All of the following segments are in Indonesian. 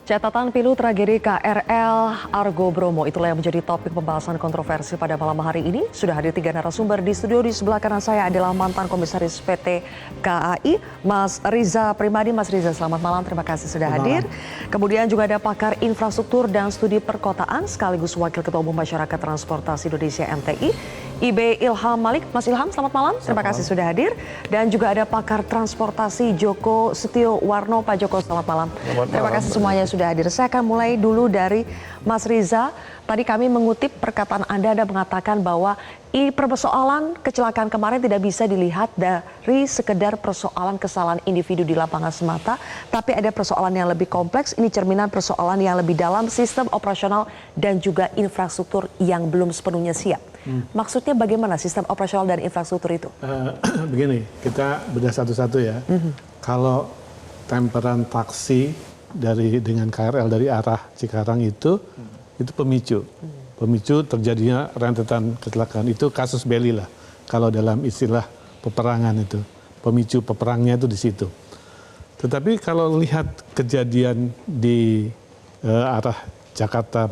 Catatan pilu tragedi KRL Argo Bromo itulah yang menjadi topik pembahasan kontroversi pada malam hari ini. Sudah hadir 3 narasumber di studio. Di sebelah kanan saya adalah mantan komisaris PT KAI, Mas Riza Primadi. Mas Riza, selamat malam. Terima kasih sudah hadir. Kemudian juga ada pakar infrastruktur dan studi perkotaan sekaligus Wakil Ketua Umum Masyarakat Transportasi Indonesia MTI, IB Ilham Malik. Mas Ilham, selamat malam. Terima kasih sudah hadir. Dan juga ada pakar transportasi Joko Setio Warno. Pak Joko, selamat malam. Terima kasih semuanya sudah hadir. Saya akan mulai dulu dari Mas Riza. Tadi kami mengutip perkataan Anda mengatakan bahwa persoalan kecelakaan kemarin tidak bisa dilihat dari sekedar persoalan kesalahan individu di lapangan semata, tapi ada persoalan yang lebih kompleks. Ini cerminan persoalan yang lebih dalam, sistem operasional dan juga infrastruktur yang belum sepenuhnya siap. Maksudnya bagaimana sistem operasional dan infrastruktur itu? Begini, kita bedah satu-satu ya. Kalau temperan taksi dengan KRL dari arah Cikarang itu pemicu. Pemicu terjadinya rentetan kecelakaan. Itu kasus belli lah. Kalau dalam istilah peperangan itu. Pemicu peperangnya itu di situ. Tetapi kalau lihat kejadian di arah Jakarta,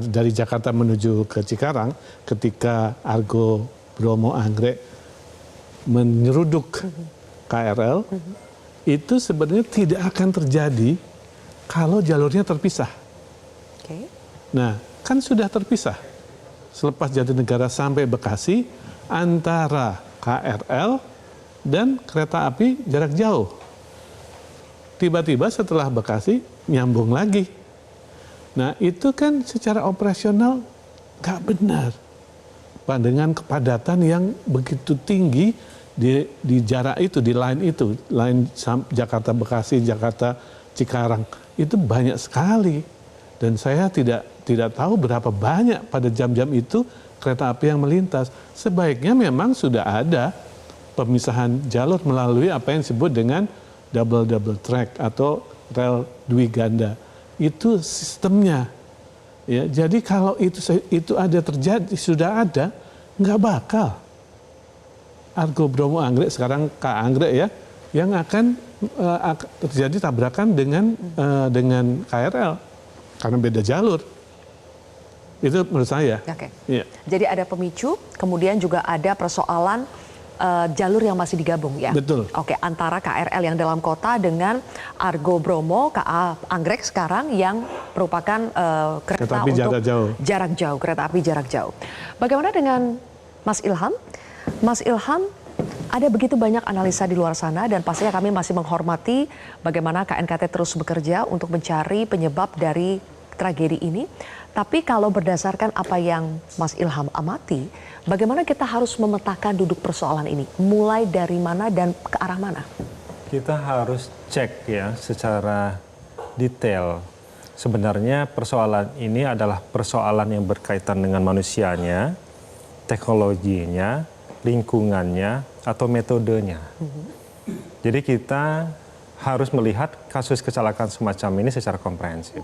dari Jakarta menuju ke Cikarang, ketika Argo Bromo Anggrek menyeruduk KRL, itu sebenarnya tidak akan terjadi kalau jalurnya terpisah. Nah, kan sudah terpisah. Selepas Jatinegara sampai Bekasi, antara KRL dan kereta api jarak jauh. Tiba-tiba setelah Bekasi, nyambung lagi. Nah, itu kan secara operasional nggak benar. Dengan kepadatan yang begitu tinggi di jarak itu, di line itu. Line Jakarta-Bekasi, Jakarta-Cikarang. Itu banyak sekali. Dan saya tidak tahu berapa banyak pada jam-jam itu kereta api yang melintas. Sebaiknya memang sudah ada pemisahan jalur melalui apa yang disebut dengan double track atau rel dwiganda. Itu sistemnya. Ya, jadi kalau itu ada terjadi, sudah ada, nggak bakal Argo Bromo Anggrek, sekarang K Anggrek ya, yang akan terjadi tabrakan dengan KRL karena beda jalur. Itu menurut saya. Oke. Ya. Jadi ada pemicu, kemudian juga ada persoalan jalur yang masih digabung ya. Betul. Oke, antara KRL yang dalam kota dengan Argo Bromo, KA Anggrek sekarang yang merupakan kereta api untuk jarak jauh, kereta api jarak jauh. Bagaimana dengan Mas Ilham? Mas Ilham, ada begitu banyak analisa di luar sana dan pastinya kami masih menghormati bagaimana KNKT terus bekerja untuk mencari penyebab dari tragedi ini. Tapi kalau berdasarkan apa yang Mas Ilham amati, bagaimana kita harus memetakan duduk persoalan ini? Mulai dari mana dan ke arah mana? Kita harus cek ya secara detail. Sebenarnya persoalan ini adalah persoalan yang berkaitan dengan manusianya, teknologinya, lingkungannya, atau metodenya. Jadi kita harus melihat kasus kecelakaan semacam ini secara komprehensif.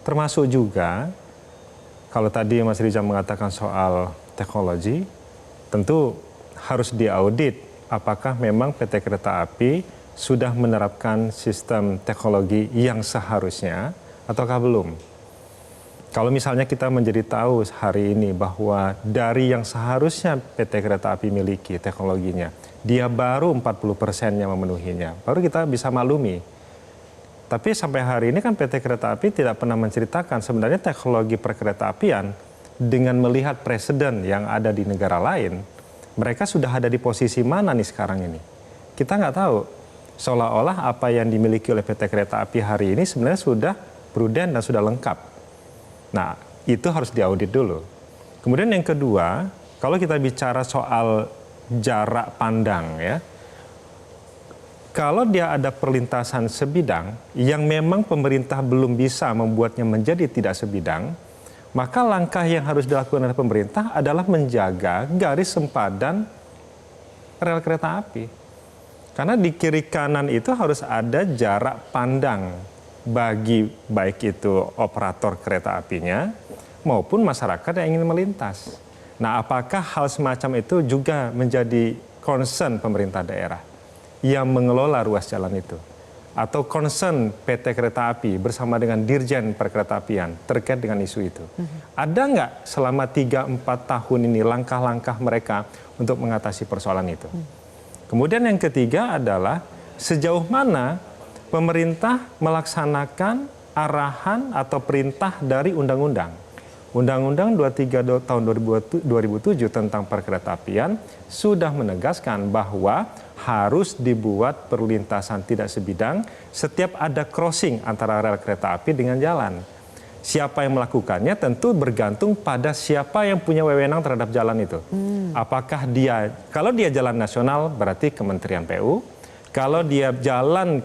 Termasuk juga, kalau tadi Mas Riza mengatakan soal teknologi, tentu harus diaudit apakah memang PT Kereta Api sudah menerapkan sistem teknologi yang seharusnya ataukah belum. Kalau misalnya kita menjadi tahu hari ini bahwa dari yang seharusnya PT Kereta Api miliki teknologinya, dia baru 40% yang memenuhinya, baru kita bisa maklumi. Tapi sampai hari ini kan PT Kereta Api tidak pernah menceritakan sebenarnya teknologi perkeretaapian dengan melihat presiden yang ada di negara lain, mereka sudah ada di posisi mana nih sekarang ini. Kita nggak tahu, seolah-olah apa yang dimiliki oleh PT Kereta Api hari ini sebenarnya sudah prudent dan sudah lengkap. Nah, itu harus diaudit dulu. Kemudian yang kedua, kalau kita bicara soal jarak pandang ya, kalau dia ada perlintasan sebidang yang memang pemerintah belum bisa membuatnya menjadi tidak sebidang, maka langkah yang harus dilakukan oleh pemerintah adalah menjaga garis sempadan rel kereta api. Karena di kiri kanan itu harus ada jarak pandang bagi baik itu operator kereta apinya maupun masyarakat yang ingin melintas. Nah, apakah hal semacam itu juga menjadi concern pemerintah daerah yang mengelola ruas jalan itu? atau concern PT Kereta Api bersama dengan Dirjen Perkeretaapian terkait dengan isu itu. Ada nggak selama 3-4 tahun ini langkah-langkah mereka untuk mengatasi persoalan itu? Kemudian yang ketiga adalah sejauh mana pemerintah melaksanakan arahan atau perintah dari undang-undang. Undang-Undang 23 tahun 2007 tentang perkeretaapian sudah menegaskan bahwa harus dibuat perlintasan tidak sebidang setiap ada crossing antara rel kereta api dengan jalan. Siapa yang melakukannya tentu bergantung pada siapa yang punya wewenang terhadap jalan itu. Apakah kalau dia jalan nasional berarti Kementerian PU, kalau dia jalan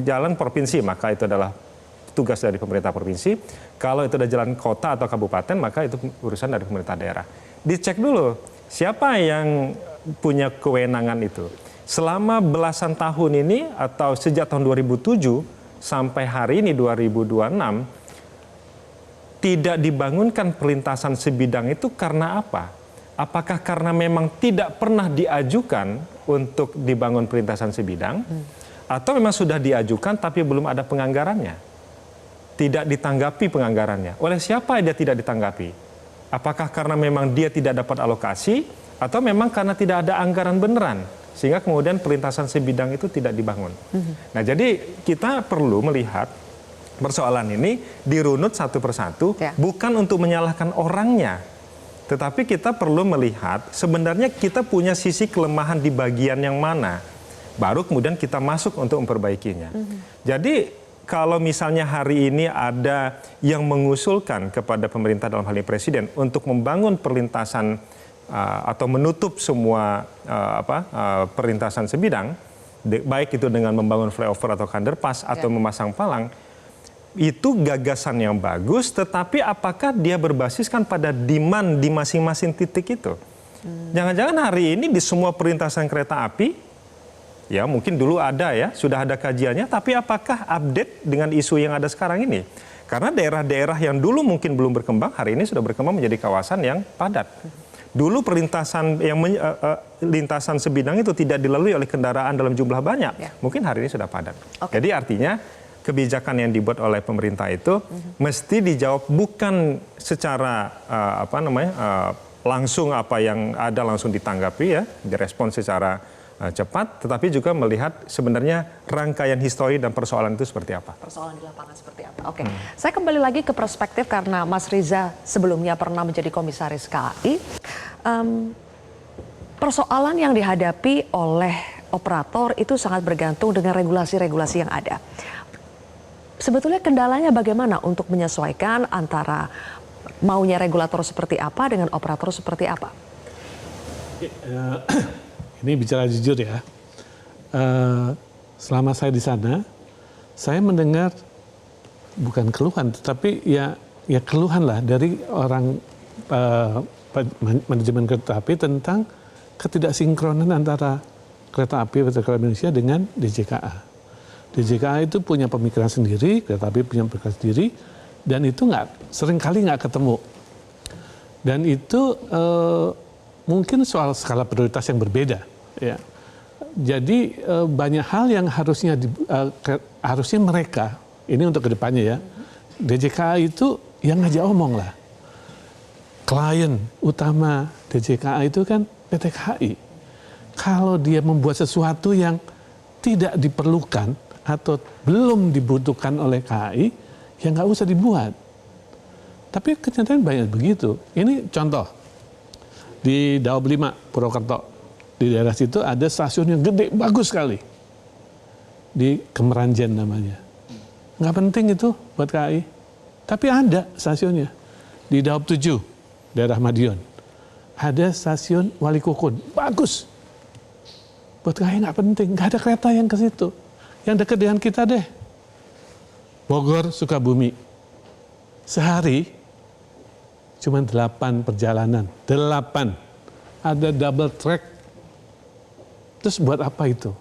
jalan provinsi maka itu adalah tugas dari pemerintah provinsi. Kalau itu ada jalan kota atau kabupaten, maka itu urusan dari pemerintah daerah. Dicek dulu, siapa yang punya kewenangan itu. Selama belasan tahun ini, atau sejak tahun 2007 sampai hari ini 2026, tidak dibangunkan perlintasan sebidang itu karena apa? Apakah karena memang tidak pernah diajukan untuk dibangun perlintasan sebidang, atau memang sudah diajukan tapi belum ada penganggarannya? Tidak ditanggapi penganggarannya. Oleh siapa dia tidak ditanggapi? Apakah karena memang dia tidak dapat alokasi atau memang karena tidak ada anggaran beneran sehingga kemudian perlintasan sebidang itu tidak dibangun. Nah, jadi kita perlu melihat persoalan ini dirunut satu persatu, bukan untuk menyalahkan orangnya, tetapi kita perlu melihat sebenarnya kita punya sisi kelemahan di bagian yang mana, baru kemudian kita masuk untuk memperbaikinya. Jadi kalau misalnya hari ini ada yang mengusulkan kepada pemerintah dalam hal ini Presiden untuk membangun perlintasan atau menutup semua perlintasan sebidang, baik itu dengan membangun flyover atau underpass atau memasang palang, itu gagasan yang bagus, tetapi apakah dia berbasiskan pada demand di masing-masing titik itu? Jangan-jangan hari ini di semua perlintasan kereta api, ya mungkin dulu ada ya, sudah ada kajiannya, tapi apakah update dengan isu yang ada sekarang ini? Karena daerah-daerah yang dulu mungkin belum berkembang, hari ini sudah berkembang menjadi kawasan yang padat. Dulu perlintasan lintasan sebidang itu tidak dilalui oleh kendaraan dalam jumlah banyak, mungkin hari ini sudah padat. Jadi artinya kebijakan yang dibuat oleh pemerintah itu mesti dijawab bukan secara langsung apa yang ada langsung ditanggapi ya, direspon secara cepat, tetapi juga melihat sebenarnya rangkaian histori dan persoalan itu seperti apa. Persoalan di lapangan seperti apa. Oke. Saya kembali lagi ke perspektif karena Mas Riza sebelumnya pernah menjadi komisaris KAI. Persoalan yang dihadapi oleh operator itu sangat bergantung dengan regulasi-regulasi yang ada. Sebetulnya kendalanya bagaimana untuk menyesuaikan antara maunya regulator seperti apa dengan operator seperti apa? Ini bicara jujur ya, selama saya di sana, saya mendengar bukan keluhan, tetapi ya keluhan lah dari orang manajemen kereta api tentang ketidaksinkronan antara kereta api Indonesia dengan DJKA. DJKA itu punya pemikiran sendiri, kereta api punya pemikiran sendiri, dan itu seringkali nggak ketemu. Dan itu mungkin soal skala prioritas yang berbeda. Ya, jadi banyak hal yang harusnya mereka ini untuk kedepannya ya, DJKA itu yang ngajak omong lah. Klien utama DJKA itu kan PT KAI. Kalau dia membuat sesuatu yang tidak diperlukan atau belum dibutuhkan oleh KAI, ya nggak usah dibuat. Tapi kenyataan banyak begitu. Ini contoh di Daob 5 Purwokerto. Di daerah situ ada stasiun yang gede, bagus sekali. Di Kemeranjen namanya. Nggak penting itu buat KAI. Tapi ada stasiunnya. Di Daob 7, daerah Madiun. Ada stasiun Walikukun, bagus. Buat KAI nggak penting, nggak ada kereta yang ke situ. Yang dekat dengan kita deh. Bogor, Sukabumi. Sehari, cuma 8 perjalanan. 8. Ada double track. Terus buat apa itu?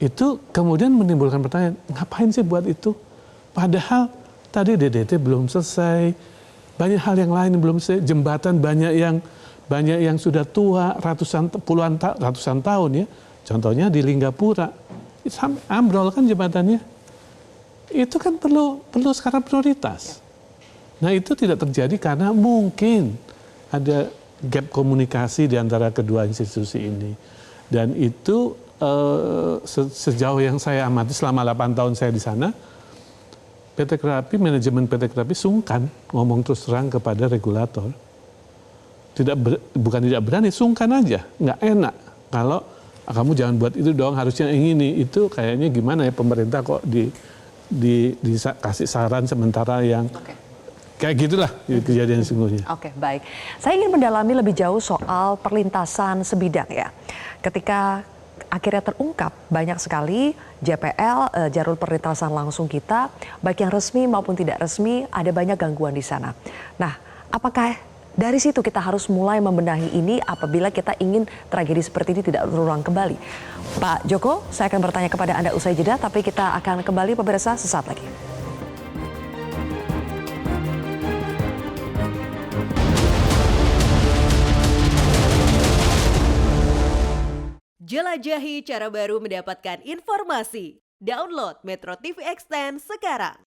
Itu kemudian menimbulkan pertanyaan, ngapain sih buat itu? Padahal tadi DDT belum selesai, banyak hal yang lain belum selesai, jembatan banyak yang sudah tua, ratusan tahun ya, Contohnya di Linggapura, itu sampai ambrol kan jembatannya. Itu kan perlu sekarang prioritas. Nah itu tidak terjadi karena mungkin ada gap komunikasi di antara kedua institusi ini. Dan itu sejauh yang saya amati selama 8 tahun saya di sana, PT Kereta Api, manajemen PT Kereta Api sungkan ngomong terus terang kepada regulator. Bukan tidak berani, sungkan aja, nggak enak. Kalau kamu jangan buat itu dong, harusnya yang ini. Itu kayaknya gimana ya pemerintah kok dikasih saran sementara yang kayak gitulah kejadian sesungguhnya. Oke, baik. Saya ingin mendalami lebih jauh soal perlintasan sebidang ya. Ketika akhirnya terungkap banyak sekali JPL, jalur perlintasan langsung kita, baik yang resmi maupun tidak resmi, ada banyak gangguan di sana. Nah, apakah dari situ kita harus mulai membenahi ini apabila kita ingin tragedi seperti ini tidak berulang kembali? Pak Joko, saya akan bertanya kepada Anda usai jeda, tapi kita akan kembali pemirsa sesaat lagi. Jelajahi cara baru mendapatkan informasi. Download Metro TV Extend sekarang.